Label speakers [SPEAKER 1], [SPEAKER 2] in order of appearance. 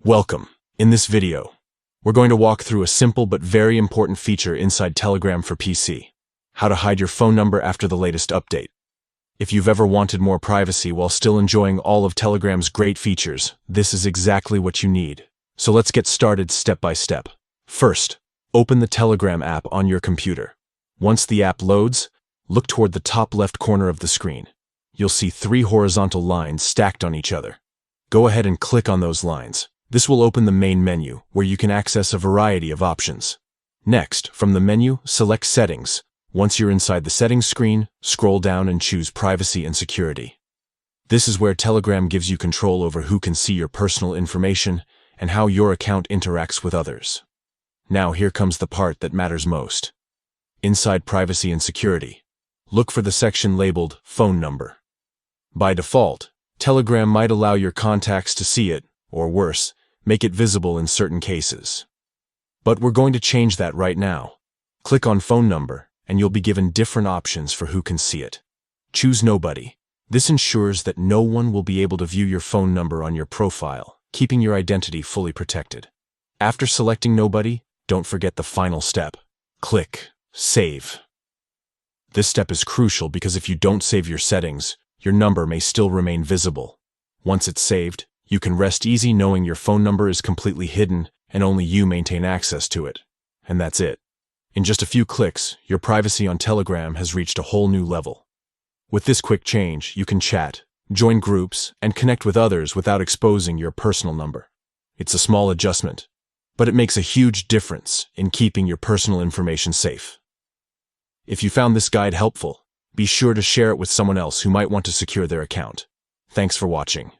[SPEAKER 1] Welcome. In this video, we're going to walk through a simple but very important feature inside Telegram for PC: how to hide your phone number after the latest update. If you've ever wanted more privacy while still enjoying all of Telegram's great features, this is exactly what you need. So let's get started step by step. First, open the Telegram app on your computer. Once the app loads, look toward the top left corner of the screen. You'll see 3 horizontal lines stacked on each other. Go ahead and click on those lines. This will open the main menu, where you can access a variety of options. Next, from the menu, select Settings. Once you're inside the Settings screen, scroll down and choose Privacy and Security. This is where Telegram gives you control over who can see your personal information and how your account interacts with others. Now here comes the part that matters most. Inside Privacy and Security, look for the section labeled Phone Number. By default, Telegram might allow your contacts to see it, or worse, make it visible in certain cases. But we're going to change that right now. Click on Phone Number, and you'll be given different options for who can see it. Choose Nobody. This ensures that no one will be able to view your phone number on your profile, keeping your identity fully protected. After selecting Nobody, don't forget the final step. Click Save. This step is crucial because if you don't save your settings, your number may still remain visible. Once it's saved, you can rest easy knowing your phone number is completely hidden and only you maintain access to it. And that's it. In just a few clicks, your privacy on Telegram has reached a whole new level. With this quick change, you can chat, join groups, and connect with others without exposing your personal number. It's a small adjustment, but it makes a huge difference in keeping your personal information safe. If you found this guide helpful, be sure to share it with someone else who might want to secure their account. Thanks for watching.